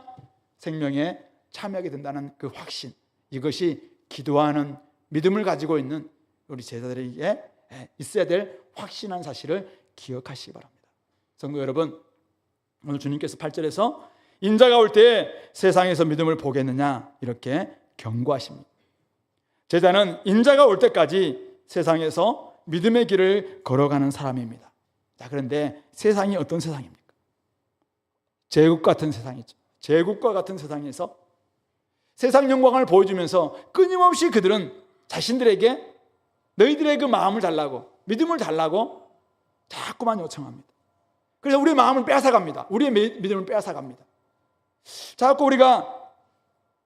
생명에 참여하게 된다는 그 확신, 이것이 기도하는 믿음을 가지고 있는 우리 제자들에게 있어야 될 확신한 사실을 기억하시기 바랍니다. 성도 여러분, 오늘 주님께서 8절에서 인자가 올 때 세상에서 믿음을 보겠느냐 이렇게 경고하십니다. 제자는 인자가 올 때까지 세상에서 믿음의 길을 걸어가는 사람입니다. 자, 그런데 세상이 어떤 세상입니까? 제국 같은 세상이죠. 제국과 같은 세상에서 세상 영광을 보여주면서 끊임없이 그들은 자신들에게 너희들의 그 마음을 달라고, 믿음을 달라고 자꾸만 요청합니다. 그래서 우리의 마음을 빼앗아갑니다. 우리의 믿음을 빼앗아갑니다. 자꾸 우리가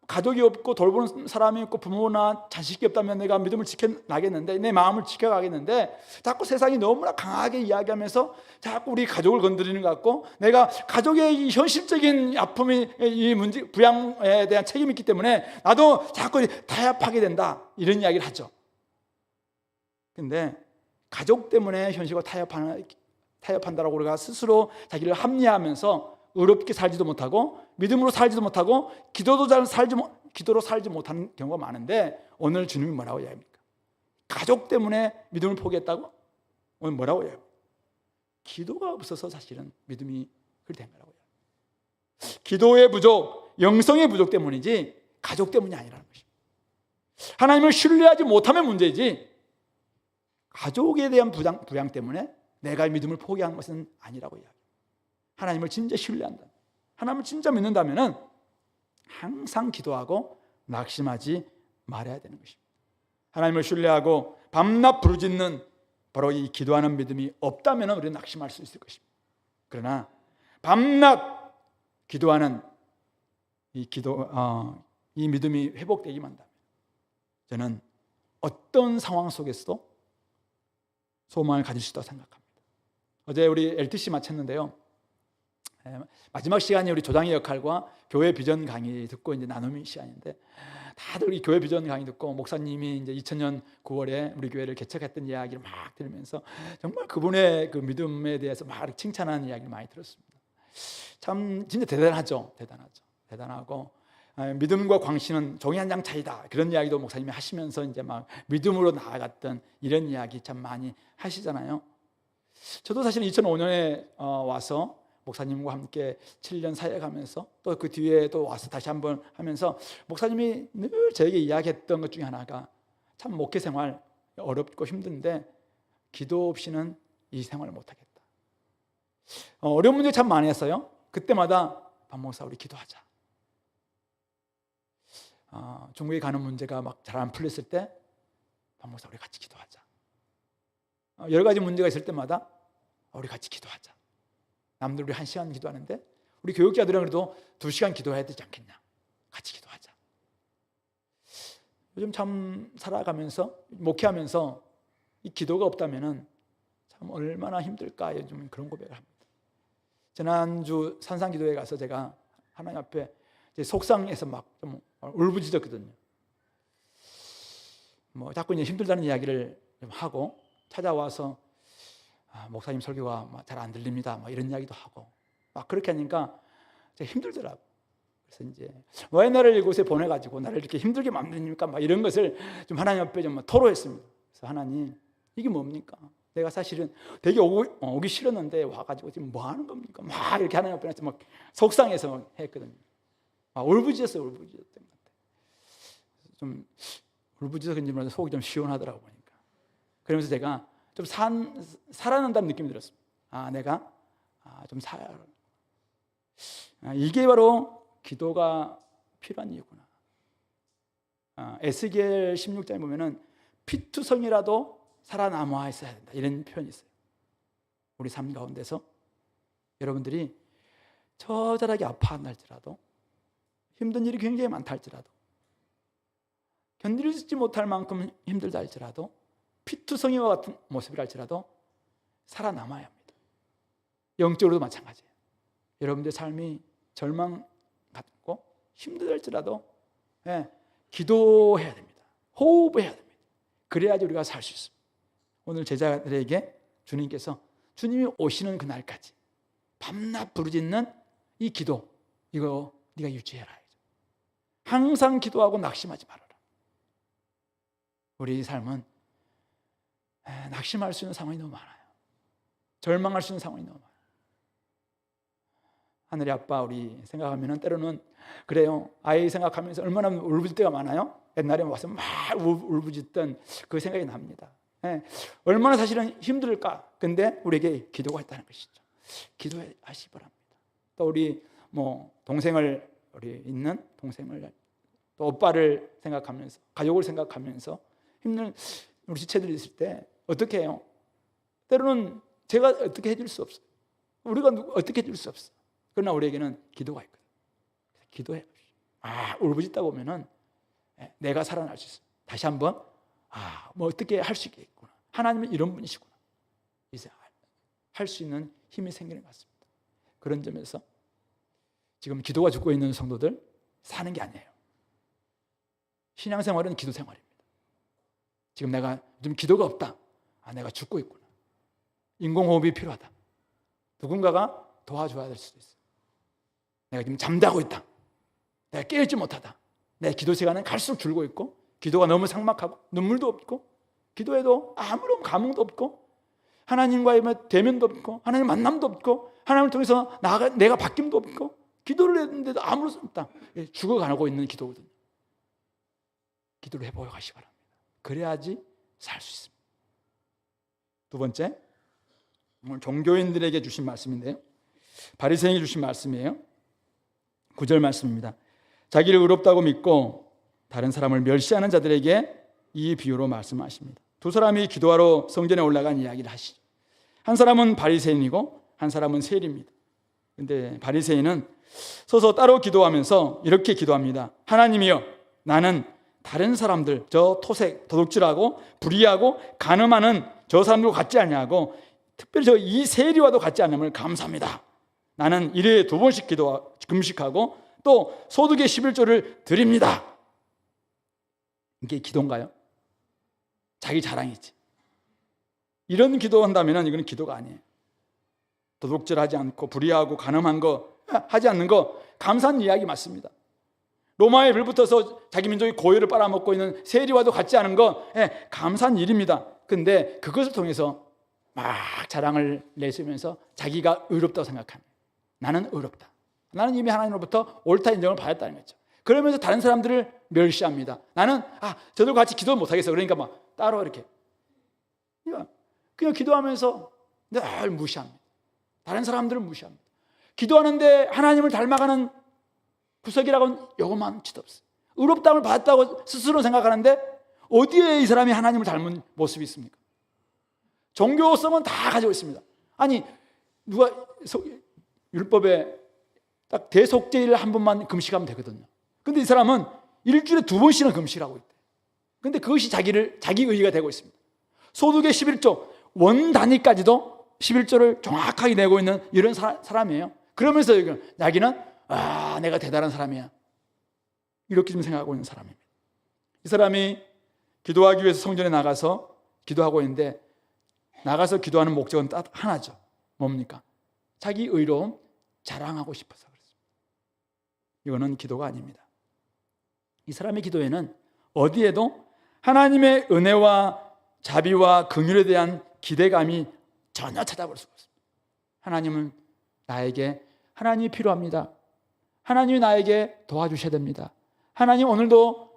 가족이 없고 돌보는 사람이 없고 부모나 자식이 없다면 내가 믿음을 지켜나겠는데, 내 마음을 지켜가겠는데, 자꾸 세상이 너무나 강하게 이야기하면서 자꾸 우리 가족을 건드리는 것 같고, 내가 가족의 이 현실적인 아픔이, 이 문제, 부양에 대한 책임이 있기 때문에 나도 자꾸 타협하게 된다, 이런 이야기를 하죠. 근데 가족 때문에 현실과 타협한다라고 우리가 스스로 자기를 합리화하면서 의롭게 살지도 못하고 믿음으로 살지도 못하고 기도로 살지 못하는 경우가 많은데, 오늘 주님이 뭐라고 이야기합니까? 가족 때문에 믿음을 포기했다고? 오늘 뭐라고 이야기합니까? 기도가 없어서 사실은 믿음이 그렇게 된 거라고요. 기도의 부족, 영성의 부족 때문이지 가족 때문이 아니라는 것입니다. 하나님을 신뢰하지 못하면 문제이지 가족에 대한 부양 때문에 내가 믿음을 포기한 것은 아니라고 이야기합니다. 하나님을 진짜 신뢰한다, 하나님을 진짜 믿는다면 항상 기도하고 낙심하지 말아야 되는 것입니다. 하나님을 신뢰하고 밤낮 부르짖는 바로 이 기도하는 믿음이 없다면 우리는 낙심할 수 있을 것입니다. 그러나 밤낮 기도하는 이 믿음이 회복되기만 한다면 저는 어떤 상황 속에서도 소망을 가질 수 있다고 생각합니다. 어제 우리 LTC 마쳤는데요, 마지막 시간이 우리 조장의 역할과 교회 비전 강의 듣고 이제 나눔의 시간인데, 다들 우리 교회 비전 강의 듣고 목사님이 이제 2000년 9월에 우리 교회를 개척했던 이야기를 막 들으면서 정말 그분의 그 믿음에 대해서 막 칭찬하는 이야기를 많이 들었습니다. 참 진짜 대단하고 믿음과 광신은 종이 한 장 차이다, 그런 이야기도 목사님이 하시면서 이제 막 믿음으로 나아갔던 이런 이야기 참 많이 하시잖아요. 저도 사실 2005년에 와서 목사님과 함께 7년 사역하면서 또 그 뒤에 또 와서 다시 한번 하면서 목사님이 늘 저에게 이야기했던 것 중에 하나가, 참 목회 생활 어렵고 힘든데 기도 없이는 이 생활을 못하겠다. 어려운 문제 참 많이 했어요. 그때마다 박 목사 우리 기도하자. 중국에 가는 문제가 막 잘 안 풀렸을 때 박 목사 우리 같이 기도하자. 여러 가지 문제가 있을 때마다 우리 같이 기도하자. 남들 우리 1시간 기도하는데 우리 교육자들은 그래도 2시간 기도해야 되지 않겠냐, 같이 기도하자. 요즘 참 살아가면서 목회하면서 이 기도가 없다면 참 얼마나 힘들까, 요즘 그런 고백을 합니다. 지난주 산상기도에 가서 제가 하나님 앞에 속상해서 막 좀 울부짖었거든요. 자꾸 이제 힘들다는 이야기를 좀 하고 찾아와서 목사님 설교가 잘 안 들립니다, 이런 이야기도 하고 막 그렇게 하니까 제가 힘들더라고. 그래서 이제 왜 나를 이곳에 보내가지고 나를 이렇게 힘들게 만드니까 이런 것을 좀 하나님 앞에 좀 토로했습니다. 그래서 하나님, 이게 뭡니까? 내가 사실은 되게 오기 싫었는데 와가지고 지금 뭐 하는 겁니까? 막 이렇게 하나님 앞에 막 속상해서 했거든요. 울부짖었던 것 같아요. 좀 울부짖었는지 몰라도 속이 좀 시원하더라고 보니까. 그러면서 제가 좀 살아난다는 느낌이 들었습니다. 내가 좀 이게 바로 기도가 필요한 이유구나. 에스겔 16장에 보면은 피투성이라도 살아남아 있어야 된다, 이런 표현이 있어요. 우리 삶 가운데서 여러분들이 처절하게 아파한다 할지라도, 힘든 일이 굉장히 많다 할지라도, 견디지 못할 만큼 힘들다 할지라도, 피투성이와 같은 모습이라 할지라도 살아남아야 합니다. 영적으로도 마찬가지예요. 여러분들의 삶이 절망 같고 힘들다 할지라도 기도해야 됩니다. 호흡해야 됩니다. 그래야지 우리가 살 수 있습니다. 오늘 제자들에게 주님께서, 주님이 오시는 그날까지 밤낮 부르짖는 이 기도, 이거 네가 유지해라. 항상 기도하고 낙심하지 말아라. 우리 삶은 낙심할 수 있는 상황이 너무 많아요. 절망할 수 있는 상황이 너무 많아요. 하늘의 아빠 우리 생각하면 때로는 그래요. 아이 생각하면서 얼마나 울부짖을 때가 많아요. 옛날에 와서 막 울부짖던 그 생각이 납니다. 얼마나 사실은 힘들까. 근데 우리에게 기도가 있다는 것이죠. 기도하시 바랍니다. 또 우리 동생을, 우리 있는 동생을, 또 오빠를 생각하면서, 가족을 생각하면서 힘든 우리 지체들이 있을 때 어떻게 해요? 때로는 제가 어떻게 해줄 수 없어요. 우리가 어떻게 해줄 수 없어. 그러나 우리에게는 기도가 있거든. 기도해. 울부짖다 보면은 내가 살아날 수 있어. 다시 한번 뭐 어떻게 할 수 있겠구나. 하나님은 이런 분이시구나. 이제 할 수 있는 힘이 생기는 것 같습니다. 그런 점에서 지금 기도가 죽고 있는 성도들 사는 게 아니에요. 신앙생활은 기도 생활입니다. 지금 내가 좀 기도가 없다. 내가 죽고 있구나. 인공호흡이 필요하다. 누군가가 도와줘야 될 수도 있어요. 내가 지금 잠자고 있다. 내가 깨어있지 못하다. 내 기도 시간은 갈수록 줄고 있고, 기도가 너무 삭막하고 눈물도 없고, 기도에도 아무런 감흥도 없고, 하나님과의 대면도 없고, 하나님 만남도 없고, 하나님을 통해서 내가 바뀜도 없고, 기도를 했는데도 아무런 없다. 죽어가고 있는 기도거든요. 기도를 해보고 가시기 바랍니다. 그래야지 살 수 있습니다. 두 번째, 오늘 종교인들에게 주신 말씀인데요, 바리새인이 주신 말씀이에요. 9절 말씀입니다. 자기를 의롭다고 믿고 다른 사람을 멸시하는 자들에게 이 비유로 말씀하십니다. 두 사람이 기도하러 성전에 올라간 이야기를 하시죠. 한 사람은 바리새인이고 한 사람은 세리입니다. 근데 바리새인은 서서 따로 기도하면서 이렇게 기도합니다. 하나님이여, 나는 다른 사람들, 저 토색, 도둑질하고 불의하고 간음하는 저 사람들과 같지 않냐고, 특별히 저 이 세리와도 같지 않음을 감사합니다. 나는 일회에 2번씩 금식하고 또 소득의 11조를 드립니다. 이게 기도인가요? 자기 자랑이지. 이런 기도한다면 이건 기도가 아니에요. 도둑질하지 않고 불의하고 간음한 거 하지 않는 거 감사한 이야기 맞습니다. 로마에 불붙어서 자기 민족이 고유를 빨아먹고 있는 세리와도 같지 않은 거 감사한 일입니다. 근데 그것을 통해서 막 자랑을 내세우면서 자기가 의롭다고 생각합니다. 나는 의롭다. 나는 이미 하나님으로부터 옳다 인정을 받았다는 거죠. 그러면서 다른 사람들을 멸시합니다. 나는 저들과 같이 기도 못하겠어. 그러니까 막 따로 이렇게 그냥 기도하면서 늘 무시합니다. 다른 사람들을 무시합니다. 기도하는데 하나님을 닮아가는 구석이라고는 요것만치도 없어요. 의롭다함을 받았다고 스스로 생각하는데 어디에 이 사람이 하나님을 닮은 모습이 있습니까? 종교성은 다 가지고 있습니다. 아니 누가 율법에 딱 대속죄일 한 번만 금식하면 되거든요. 근데 이 사람은 일주일에 2번씩이나 금식을 하고 있대요. 근데 그것이 자기 의의가 되고 있습니다. 소득의 11조 원 단위까지도 11조를 정확하게 내고 있는 이런 사람이에요. 그러면서 자기는 내가 대단한 사람이야, 이렇게 좀 생각하고 있는 사람입니다. 이 사람이 기도하기 위해서 성전에 나가서 기도하고 있는데, 나가서 기도하는 목적은 딱 하나죠. 뭡니까? 자기 의로움 자랑하고 싶어서 그렇습니다. 이거는 기도가 아닙니다. 이 사람의 기도에는 어디에도 하나님의 은혜와 자비와 긍휼에 대한 기대감이 전혀 찾아볼 수가 없습니다. 하나님은 나에게 하나님이 필요합니다. 하나님이 나에게 도와주셔야 됩니다. 하나님 오늘도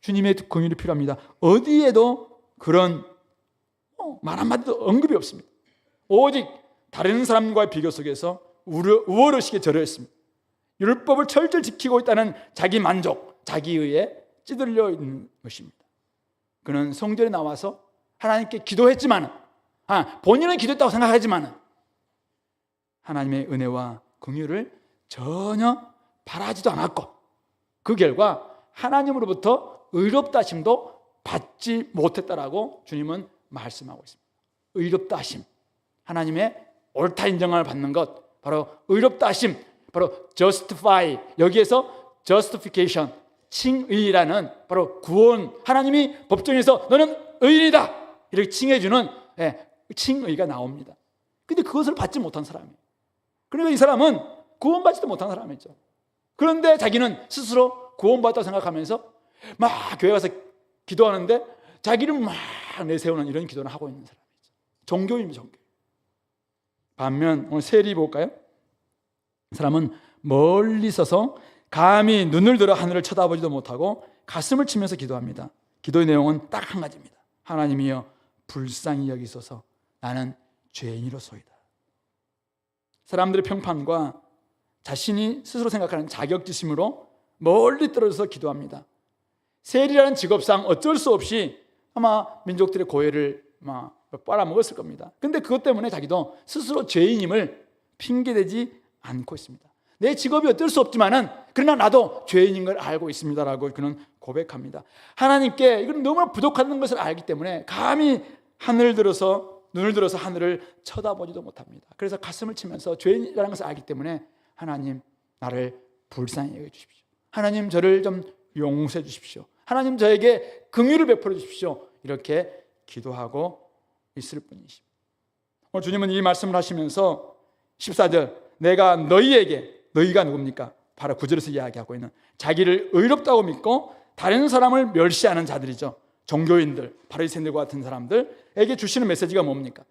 주님의 긍휼이 필요합니다. 어디에도 그런 말 한마디도 언급이 없습니다. 오직 다른 사람과의 비교 속에서 우월의식에 절여 있습니다. 율법을 철저히 지키고 있다는 자기 만족, 자기의에 찌들려 있는 것입니다. 그는 성전에 나와서 하나님께 기도했지만, 본인은 기도했다고 생각하지만 하나님의 은혜와 긍휼을 전혀 바라지도 않았고, 그 결과 하나님으로부터 의롭다 하심도 받지 못했다라고 주님은 말씀하고 있습니다. 의롭다 하심, 하나님의 옳다 인정을 받는 것, 바로 의롭다 하심, 바로 justify, 여기에서 justification, 칭의라는 바로 구원, 하나님이 법정에서 너는 의인이다 이렇게 칭해주는 칭의가 나옵니다. 근데 그것을 받지 못한 사람이에요. 그러니까 이 사람은 구원받지도 못한 사람이죠. 그런데 자기는 스스로 구원받았다고 생각하면서 막 교회 가서 기도하는데 자기를 막 내세우는 이런 기도를 하고 있는 사람이죠. 종교입니다, 종교. 반면 오늘 세리 볼까요? 이 사람은 멀리 서서 감히 눈을 들어 하늘을 쳐다보지도 못하고 가슴을 치면서 기도합니다. 기도의 내용은 딱 한 가지입니다. 하나님이여 불쌍히 여기소서, 나는 죄인이로소이다. 사람들의 평판과 자신이 스스로 생각하는 자격지심으로 멀리 떨어져서 기도합니다. 세리라는 직업상 어쩔 수 없이 아마 민족들의 고해를 빨아먹었을 겁니다. 근데 그것 때문에 자기도 스스로 죄인임을 핑계대지 않고 있습니다. 내 직업이 어쩔 수 없지만은 그러나 나도 죄인인 걸 알고 있습니다라고 그는 고백합니다. 하나님께 이건 너무나 부족한 것을 알기 때문에 감히 눈을 들어서 하늘을 쳐다보지도 못합니다. 그래서 가슴을 치면서 죄인이라는 것을 알기 때문에 하나님 나를 불쌍히 여겨 주십시오. 하나님 저를 좀 용서해 주십시오. 하나님 저에게 긍휼을 베풀어 주십시오. 이렇게 기도하고 있을 뿐이십니다. 오늘 주님은 이 말씀을 하시면서 14절 내가 너희가 누굽니까? 바로 9절에서 이야기하고 있는 자기를 의롭다고 믿고 다른 사람을 멸시하는 자들이죠. 종교인들, 바리새인들과 같은 사람들에게 주시는 메시지가 뭡니까?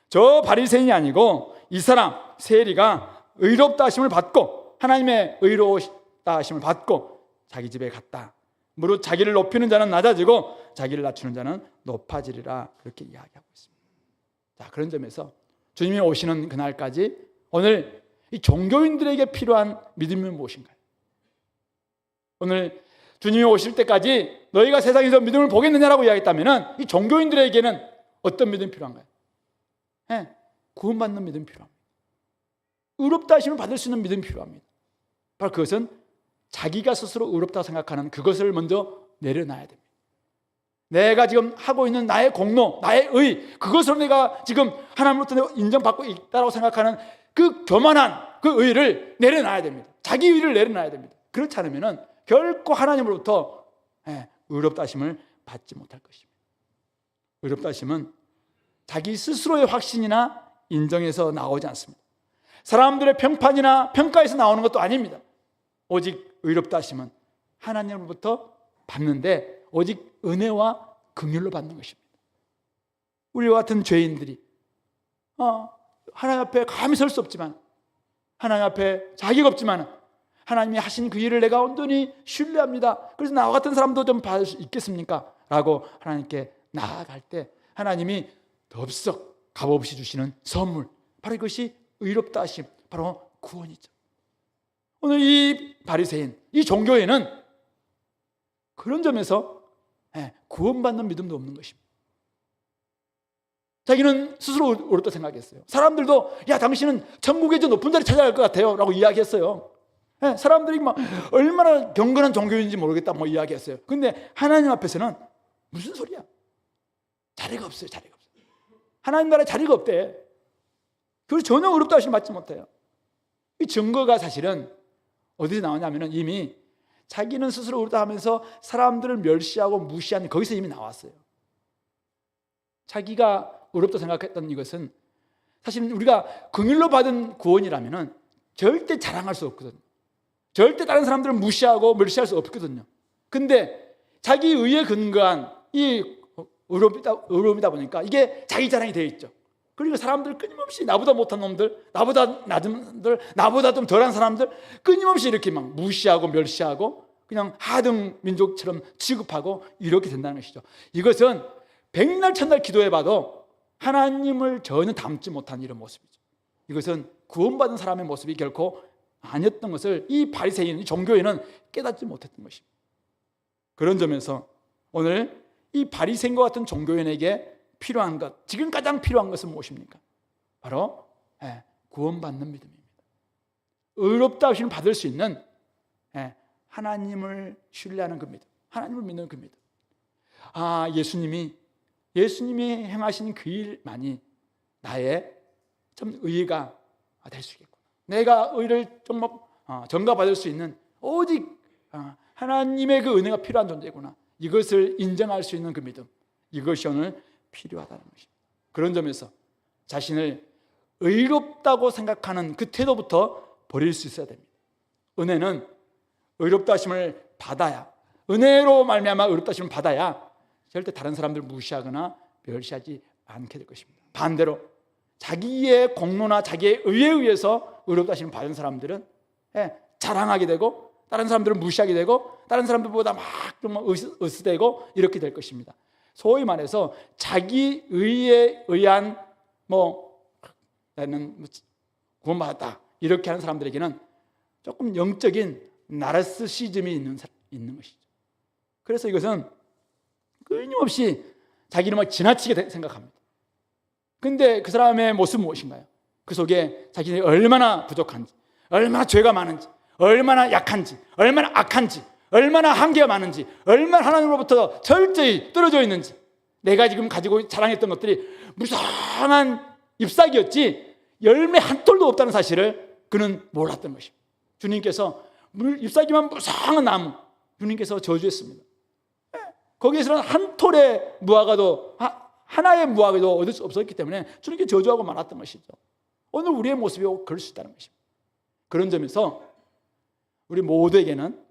저 바리새인이 아니고 이 사람 세리가 의롭다 하심을 받고 하나님의 의롭다 하심을 받고 자기 집에 갔다. 무릇 자기를 높이는 자는 낮아지고 자기를 낮추는 자는 높아지리라 그렇게 이야기하고 있습니다. 자, 그런 점에서 주님이 오시는 그날까지 오늘 이 종교인들에게 필요한 믿음은 무엇인가요? 오늘 주님이 오실 때까지 너희가 세상에서 믿음을 보겠느냐라고 이야기했다면 이 종교인들에게는 어떤 믿음이 필요한가요? 네, 구원받는 믿음이 필요합니다. 의롭다 하심을 받을 수 있는 믿음이 필요합니다. 바로 그것은 자기가 스스로 의롭다고 생각하는 그것을 먼저 내려놔야 됩니다. 내가 지금 하고 있는 나의 공로, 나의 의, 그것으로 내가 지금 하나님으로부터 인정받고 있다고 생각하는 그 교만한 그 의를 내려놔야 됩니다. 자기 의를 내려놔야 됩니다. 그렇지 않으면 결코 하나님으로부터 의롭다 하심을 받지 못할 것입니다. 의롭다 하심은 자기 스스로의 확신이나 인정에서 나오지 않습니다. 사람들의 평판이나 평가에서 나오는 것도 아닙니다. 오직 의롭다 하심은 하나님으로부터 받는데 오직 은혜와 긍휼로 받는 것입니다. 우리와 같은 죄인들이 하나님 앞에 감히 설 수 없지만 하나님 앞에 자격이 없지만 하나님이 하신 그 일을 내가 온전히 신뢰합니다. 그래서 나와 같은 사람도 좀 받을 수 있겠습니까? 라고 하나님께 나아갈 때 하나님이 덥석 값없이 주시는 선물, 바로 이것이 의롭다 하심, 바로 구원이죠. 오늘 이 바리새인, 이 종교에는 그런 점에서 구원받는 믿음도 없는 것입니다. 자기는 스스로 의롭다 생각했어요. 사람들도 야 당신은 천국의 저 높은 자리 찾아야 할 것 같아요 라고 이야기했어요. 사람들이 막 얼마나 경건한 종교인지 모르겠다 뭐 이야기했어요. 근데 하나님 앞에서는 무슨 소리야? 자리가 없어요. 자리가 없어요. 하나님 나라에 자리가 없대. 그래서 전혀 의롭다 하심을 받지 못해요. 이 증거가 사실은 어디서 나오냐면 이미 자기는 스스로 의롭다 하면서 사람들을 멸시하고 무시하는 거기서 이미 나왔어요. 자기가 의롭다 생각했던 이것은 사실 우리가 긍휼로 받은 구원이라면 절대 자랑할 수 없거든요. 절대 다른 사람들을 무시하고 멸시할 수 없거든요. 근데 자기 의에 근거한 이 의로움이다 보니까 이게 자기 자랑이 되어 있죠. 그리고 사람들 끊임없이 나보다 못한 놈들, 나보다 낮은 놈들, 나보다 좀 덜한 사람들 끊임없이 이렇게 막 무시하고 멸시하고 그냥 하등 민족처럼 취급하고 이렇게 된다는 것이죠. 이것은 백날 천날 기도해봐도 하나님을 전혀 닮지 못한 이런 모습이죠. 이것은 구원받은 사람의 모습이 결코 아니었던 것을 이 바리새인, 이 종교인은 깨닫지 못했던 것입니다. 그런 점에서 오늘 이 바리새인과 같은 종교인에게 필요한 것, 지금 가장 필요한 것은 무엇입니까? 바로 구원받는 믿음입니다. 의롭다 하심을 받을 수 있는 하나님을 신뢰하는 그 믿음, 하나님을 믿는 그 믿음. 예수님이 행하신 그 일만이 나의 좀 의가 될 수 있겠구나. 내가 의를 좀 전가받을 수 있는 오직 하나님의 그 은혜가 필요한 존재구나. 이것을 인정할 수 있는 그 믿음, 이것이 오늘 필요하다는 것입니다. 그런 점에서 자신을 의롭다고 생각하는 그 태도부터 버릴 수 있어야 됩니다. 은혜는 의롭다 하심을 받아야, 은혜로 말미암아 의롭다 하심을 받아야 절대 다른 사람들을 무시하거나 멸시하지 않게 될 것입니다. 반대로 자기의 공로나 자기의 의에 의해서 의롭다 하심을 받은 사람들은 자랑하게 되고 다른 사람들을 무시하게 되고 다른 사람들보다 막 좀 으스대고 이렇게 될 것입니다. 소위 말해서 자기 의에 의한 나는 구원받았다 이렇게 하는 사람들에게는 조금 영적인 나르시시즘이 있는 것이죠. 그래서 이것은 끊임없이 자기는 지나치게 생각합니다. 근데 그 사람의 모습은 무엇인가요? 그 속에 자기들이 얼마나 부족한지, 얼마나 죄가 많은지, 얼마나 약한지, 얼마나 악한지, 얼마나 한계가 많은지, 얼마나 하나님으로부터 철저히 떨어져 있는지, 내가 지금 가지고 자랑했던 것들이 무상한 잎사귀였지 열매 한 톨도 없다는 사실을 그는 몰랐던 것입니다. 주님께서 잎사귀만 무상한 나무, 주님께서 저주했습니다. 거기에서는 한 톨의 무화과도, 하나의 무화과도 얻을 수 없었기 때문에 주님께 저주하고 말았던 것이죠. 오늘 우리의 모습이 그럴 수 있다는 것입니다. 그런 점에서 우리 모두에게는,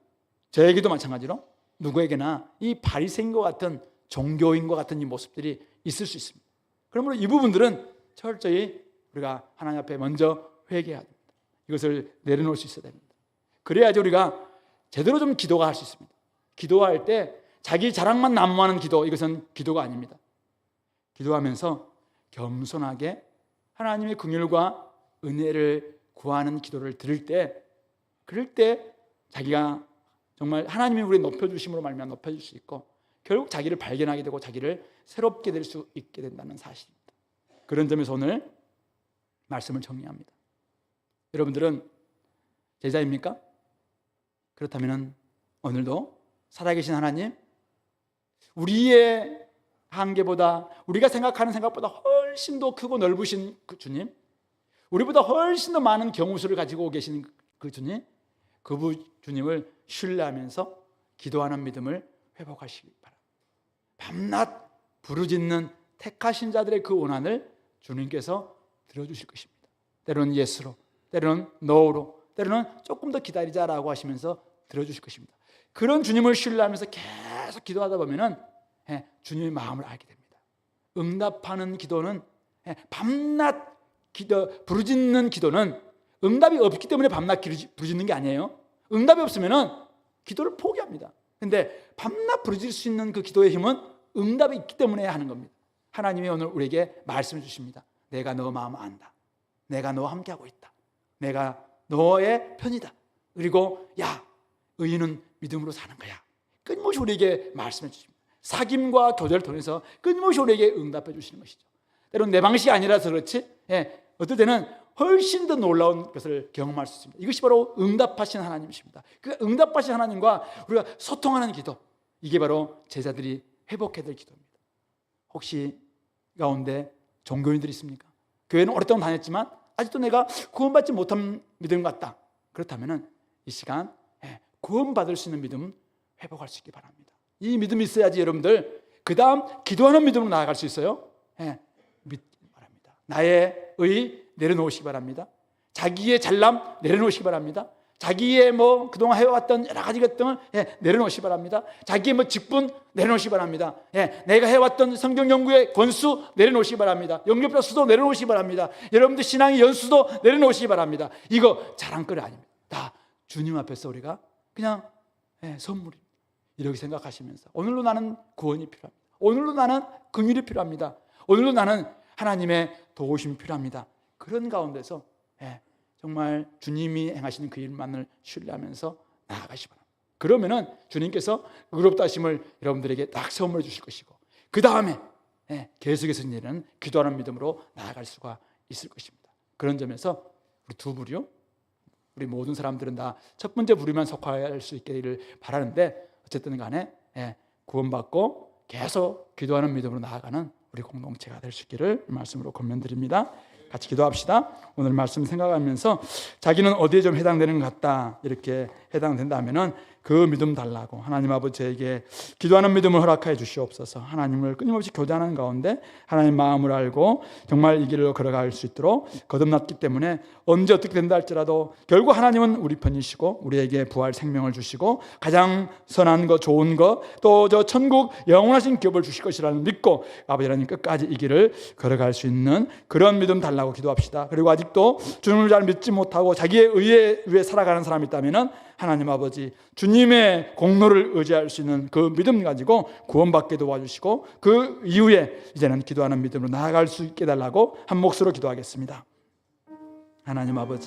저에게도 마찬가지로 누구에게나 이 바리새인과 같은, 종교인과 같은 이 모습들이 있을 수 있습니다. 그러므로 이 부분들은 철저히 우리가 하나님 앞에 먼저 회개해야 됩니다. 이것을 내려놓을 수 있어야 됩니다. 그래야지 우리가 제대로 좀 기도가 할 수 있습니다. 기도할 때 자기 자랑만 난무하는 기도, 이것은 기도가 아닙니다. 기도하면서 겸손하게 하나님의 긍휼과 은혜를 구하는 기도를 들을 때, 그럴 때 자기가 정말 하나님이 우리 높여주심으로 말미암아 높여줄 수 있고, 결국 자기를 발견하게 되고 자기를 새롭게 될 수 있게 된다는 사실입니다. 그런 점에서 오늘 말씀을 정리합니다. 여러분들은 제자입니까? 그렇다면 오늘도 살아계신 하나님, 우리의 한계보다, 우리가 생각하는 생각보다 훨씬 더 크고 넓으신 그 주님, 우리보다 훨씬 더 많은 경우수를 가지고 계신 그 주님, 그 주님을 신뢰하면서 기도하는 믿음을 회복하시기 바랍니다. 밤낮 부르짖는 택하신 자들의 그 원한을 주님께서 들어주실 것입니다. 때로는 예스로, 때로는 노로, 때로는 조금 더 기다리자라고 하시면서 들어주실 것입니다. 그런 주님을 신뢰하면서 계속 기도하다 보면 주님의 마음을 알게 됩니다. 응답하는 기도는, 밤낮 부르짖는 기도는 응답이 없기 때문에 밤낮 부르짖는 게 아니에요. 응답이 없으면 기도를 포기합니다. 그런데 밤낮 부르짖을 수 있는 그 기도의 힘은 응답이 있기 때문에 하는 겁니다. 하나님이 오늘 우리에게 말씀해 주십니다. 내가 너 마음 안다. 내가 너와 함께하고 있다. 내가 너의 편이다. 그리고 야, 의인은 믿음으로 사는 거야. 끊임없이 우리에게 말씀해 주십니다. 사귐과 교제를 통해서 끊임없이 우리에게 응답해 주시는 것이죠. 때로는 내 방식이 아니라서 그렇지, 어떨 때는 훨씬 더 놀라운 것을 경험할 수 있습니다. 이것이 바로 응답하신 하나님이십니다. 그 응답하신 하나님과 우리가 소통하는 기도, 이게 바로 제자들이 회복해야 될 기도입니다. 혹시 가운데 종교인들이 있습니까? 교회는 오랫동안 다녔지만 아직도 내가 구원받지 못한 믿음 같다. 그렇다면 이 시간 구원받을 수 있는 믿음 회복할 수 있기 바랍니다. 이 믿음이 있어야지 여러분들 그 다음 기도하는 믿음으로 나아갈 수 있어요. 믿기 바랍니다. 나의 의 내려놓으시기 바랍니다. 자기의 잘남 내려놓으시기 바랍니다. 자기의 그동안 해왔던 여러 가지 것들을 내려놓으시기 바랍니다. 자기의 직분 내려놓으시기 바랍니다. 내가 해왔던 성경 연구의 권수 내려놓으시기 바랍니다. 영접자 수도 내려놓으시기 바랍니다. 여러분들 신앙의 연수도 내려놓으시기 바랍니다. 이거 자랑거리 아닙니다. 다 주님 앞에서 우리가 그냥 선물입니다. 이렇게 생각하시면서 오늘로 나는 구원이 필요합니다. 오늘로 나는 긍휼이 필요합니다. 오늘로 나는 하나님의 도우심이 필요합니다. 그런 가운데서 정말 주님이 행하시는 그 일만을 신뢰하면서 나아가시 바랍니다. 그러면은 주님께서 의롭다 하심을 여러분들에게 딱 선물해 주실 것이고, 그 다음에 계속해서 이제는 기도하는 믿음으로 나아갈 수가 있을 것입니다. 그런 점에서 우리 두 부류, 우리 모든 사람들은 다 첫 번째 부류만 속할 수 있기를 바라는데, 어쨌든 간에 구원받고 계속 기도하는 믿음으로 나아가는 우리 공동체가 될 수 있기를 말씀으로 권면드립니다. 같이 기도합시다. 오늘 말씀 생각하면서 자기는 어디에 좀 해당되는 것 같다, 이렇게 해당된다면은 그 믿음 달라고 하나님 아버지에게 기도하는 믿음을 허락하여 주시옵소서. 하나님을 끊임없이 교제하는 가운데 하나님 마음을 알고 정말 이 길로 걸어갈 수 있도록 거듭났기 때문에 언제 어떻게 된다 할지라도 결국 하나님은 우리 편이시고 우리에게 부활 생명을 주시고 가장 선한 것, 좋은 것, 또 저 천국 영원하신 기업을 주실 것이라는 믿고 아버지 하나님 끝까지 이 길을 걸어갈 수 있는 그런 믿음 달라고 기도합시다. 그리고 아직도 주님을 잘 믿지 못하고 자기의 의에 위해 살아가는 사람이 있다면은 하나님 아버지 주님의 공로를 의지할 수 있는 그 믿음 가지고 구원받게 도와주시고 그 이후에 이제는 기도하는 믿음으로 나아갈 수 있게 달라고 한 몫으로 기도하겠습니다. 하나님 아버지,